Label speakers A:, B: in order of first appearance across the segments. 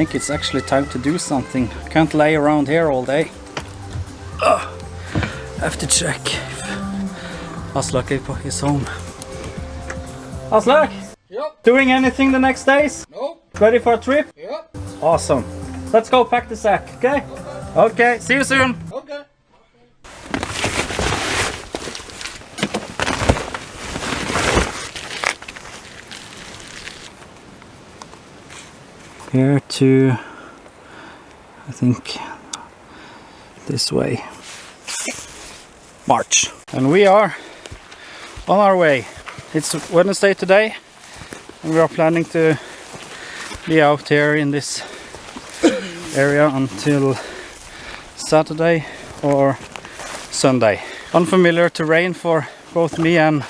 A: think it's actually time to do something. Can't lay around here all day. Have to check if Aslak is home. Aslak?
B: Yep.
A: Doing anything the next days?
B: No.
A: Ready for a trip?
B: Yep.
A: Awesome. Let's go pack the sack, okay? Okay, see you soon.
B: Okay.
A: Here to, I think, this way. March. And we are on our way. It's Wednesday today and we are planning to be out here in this area until Saturday or Sunday. Unfamiliar terrain for both me and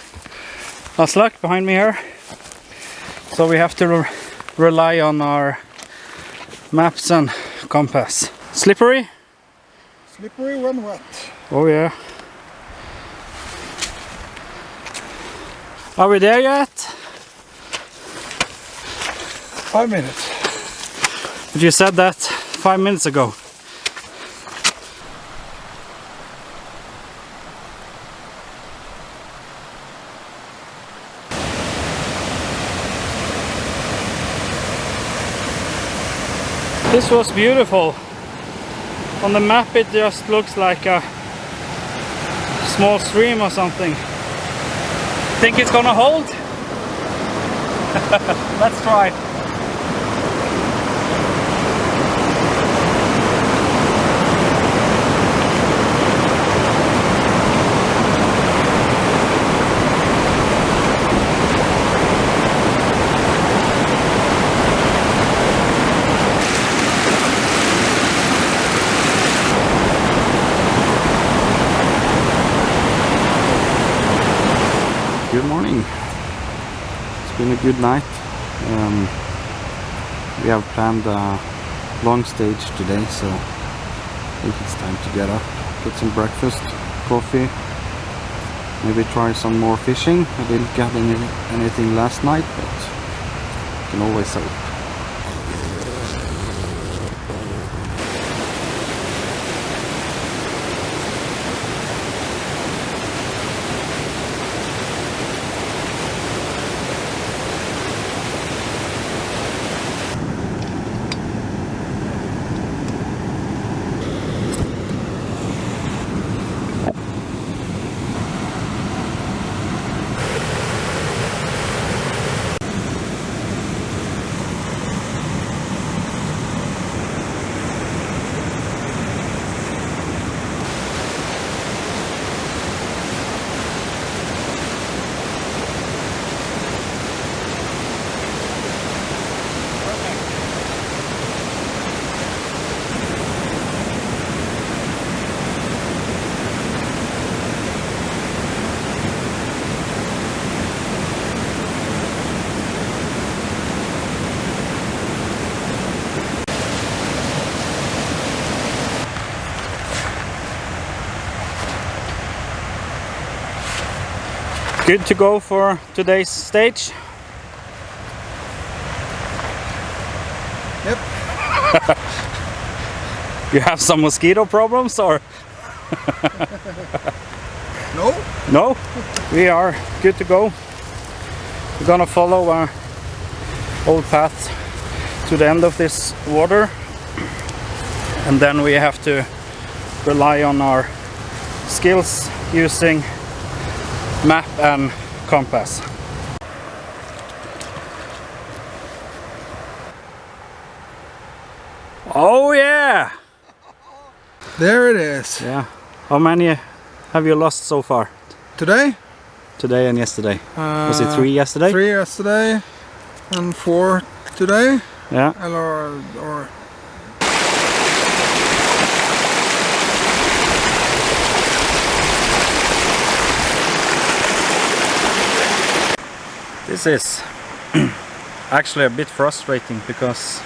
A: Aslak behind me here. So we have to rely on our maps and compass. Slippery?
B: Slippery when wet.
A: Oh yeah. Are we there yet?
B: 5 minutes.
A: But you said that 5 minutes ago. This was beautiful. On the map it just looks like a small stream or something. Think it's gonna hold? Let's try. Good morning. It's been a good night. We have planned a long stage today, so I think it's time to get up, get some breakfast, coffee, maybe try some more fishing. I didn't get anything last night, but you can always hope. Good to go for today's stage.
B: Yep.
A: You have some mosquito problems or?
B: No.
A: No? We are good to go. We're gonna follow our old path to the end of this water. And then we have to rely on our skills using map and compass. Oh yeah!
B: There it is.
A: Yeah. How many have you lost so far?
B: Today?
A: Today and yesterday. Was it 3 yesterday?
B: 3 yesterday and 4 today.
A: Yeah.
B: Or
A: This is actually a bit frustrating because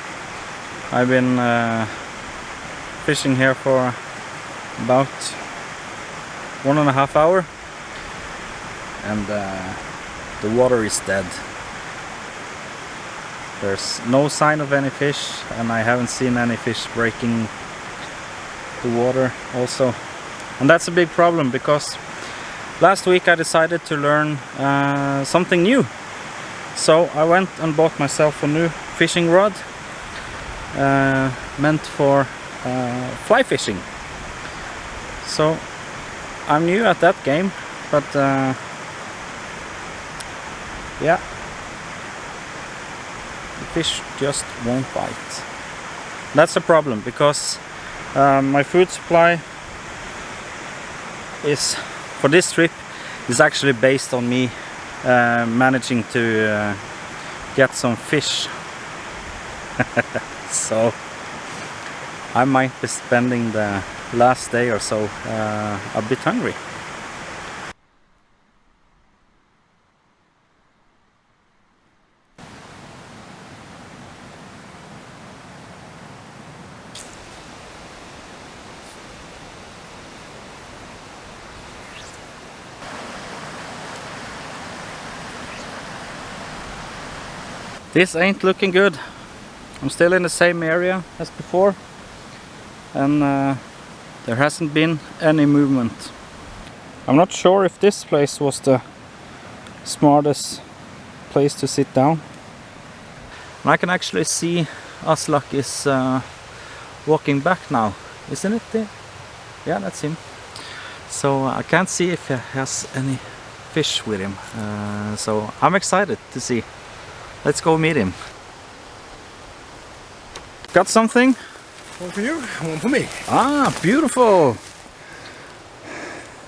A: I've been fishing here for about 1.5 hours and the water is dead. There's no sign of any fish, and I haven't seen any fish breaking the water also. And that's a big problem, because last week I decided to learn something new. So I went and bought myself a new fishing rod meant for fly fishing. So I'm new at that game, but yeah, the fish just won't bite. That's a problem, because my food supply is, for this trip, is actually based on me managing to get some fish. So I might be spending the last day or so a bit hungry. This ain't looking good. I'm still in the same area as before, and there hasn't been any movement. I'm not sure if this place was the smartest place to sit down. And I can actually see Aslak is walking back now, isn't it? Yeah, that's him. So I can't see if he has any fish with him. So I'm excited to see. Let's go meet him. Got something?
B: One for you, one for me.
A: Ah, beautiful.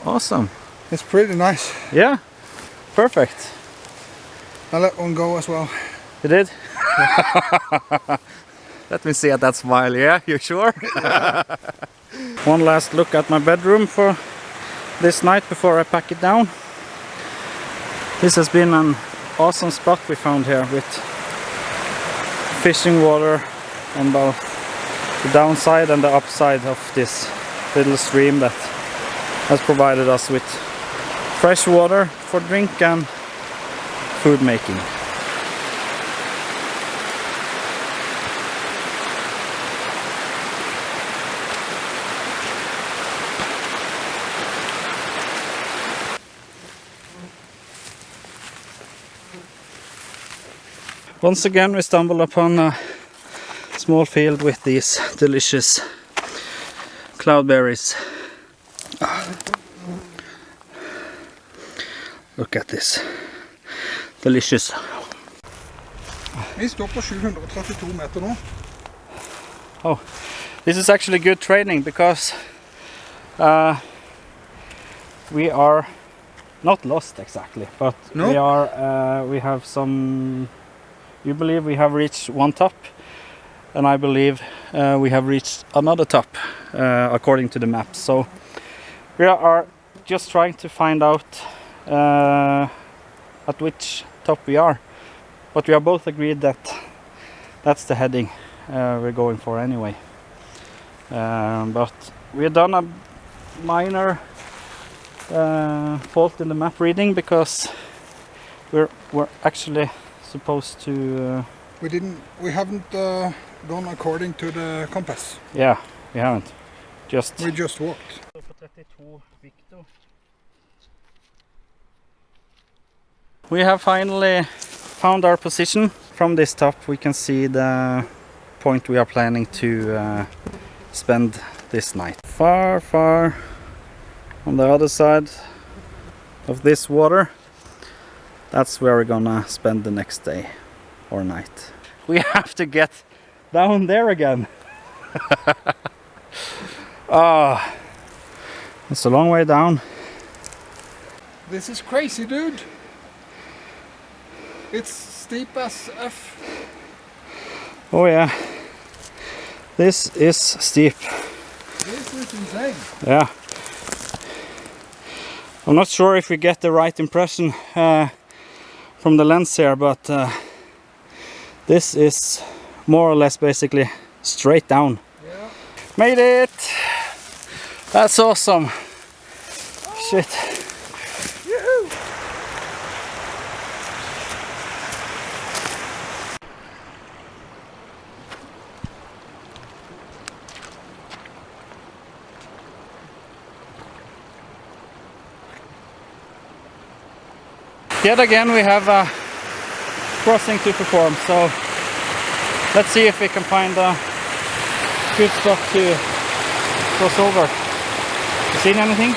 A: Awesome.
B: It's pretty nice.
A: Yeah, perfect.
B: I let one go as well.
A: You did? Let me see at that smile. Yeah, you sure? One last look at my bedroom for this night before I pack it down. This has been an awesome spot we found here, with fishing water on both the downside and the upside of this little stream that has provided us with fresh water for drink and food making. Once again we stumble upon a small field with these delicious cloudberries. Look at this. Delicious.
B: Vi står på 732 meter nå.
A: Oh, this is actually good training, because we are not lost exactly, but
B: No?
A: we have some. You believe we have reached one top, and I believe we have reached another top according to the map. So we are just trying to find out at which top we are, but we are both agreed that that's the heading we're going for anyway. But we have done a minor fault in the map reading, because we're actually supposed to
B: We haven't gone according to the compass.
A: yeah, we haven't.
B: We just walked.
A: We have finally found our position. From this top we can see the point we are planning to spend this night. Far, far on the other side of this water, that's where we're gonna spend the next day or night. We have to get down there again. Ah, it's a long way down.
B: This is crazy, dude. It's steep as F.
A: Oh yeah, this is steep.
B: This is insane.
A: Yeah. I'm not sure if we get the right impression from the lens here, but this is more or less basically straight down.
B: Yeah.
A: Made it! That's awesome. Shit. Yet again we have a crossing to perform, so let's see if we can find a good spot to cross over. You seen anything?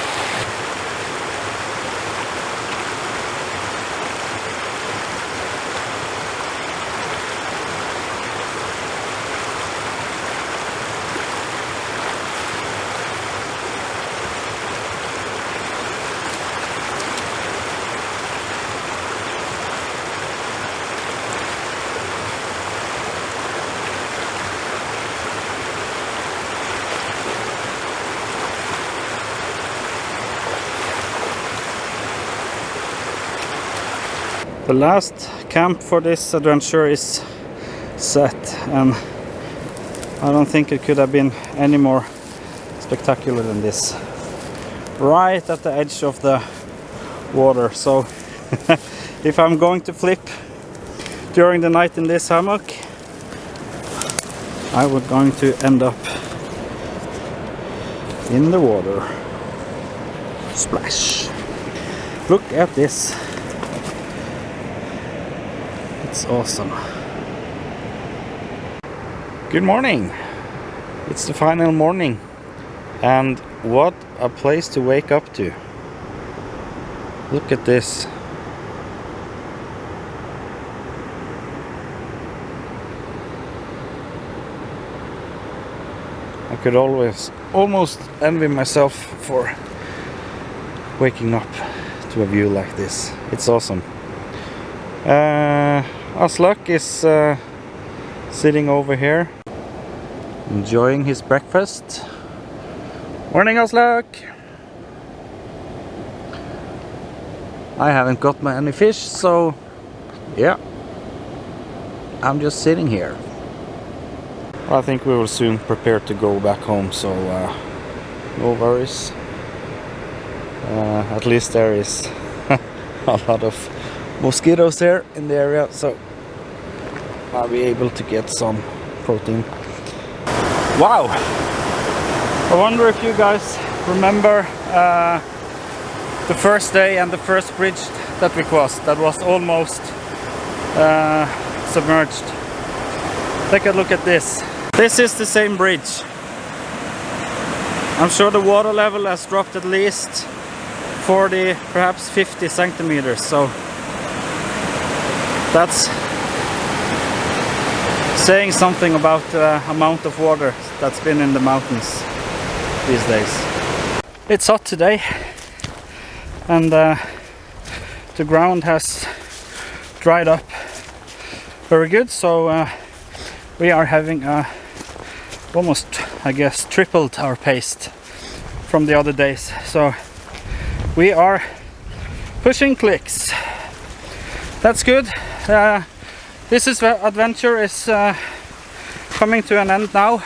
A: The last camp for this adventure is set, and I don't think it could have been any more spectacular than this. Right at the edge of the water, so if I'm going to flip during the night in this hammock, I was going to end up in the water. Splash! Look at this. It's awesome. Good morning. It's the final morning, and what a place to wake up to. Look at this. I could almost envy myself for waking up to a view like this. It's awesome. Aslak is sitting over here enjoying his breakfast. Morning, Aslak! I haven't got any fish, so yeah, I'm just sitting here. I think we will soon prepare to go back home, so no worries. At least there is a lot of mosquitoes here in the area, so I'll be able to get some protein. Wow! I wonder if you guys remember the first day and the first bridge that we crossed that was almost submerged. Take a look at this. This is the same bridge. I'm sure the water level has dropped at least 40, perhaps 50 centimeters, so that's saying something about the amount of water that's been in the mountains these days. It's hot today, and the ground has dried up very good, so we are having almost, I guess, tripled our pace from the other days. So we are pushing clicks. That's good. This adventure is coming to an end now,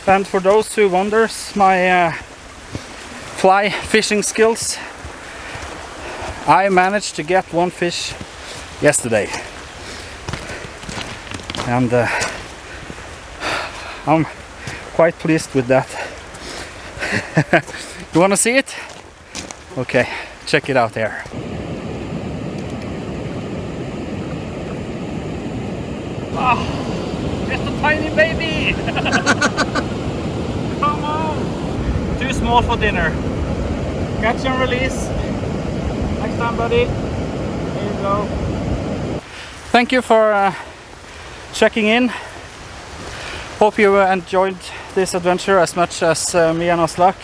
A: and for those who wonders my fly fishing skills, I managed to get one fish yesterday, and I'm quite pleased with that. You want to see it? Okay, check it out here. Oh, just a tiny baby! Come on! Too small for dinner. Catch and release. Next time, buddy. There you go. Thank you for checking in. Hope you enjoyed this adventure as much as me and Aslak.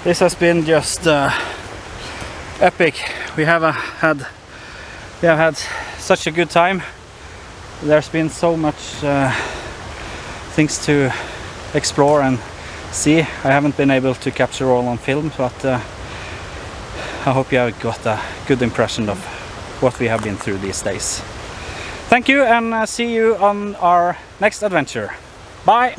A: This has been just epic. We have had such a good time. There's been so much things to explore and see. I haven't been able to capture all on film, but I hope you have got a good impression of what we have been through these days. Thank you, and see you on our next adventure. Bye!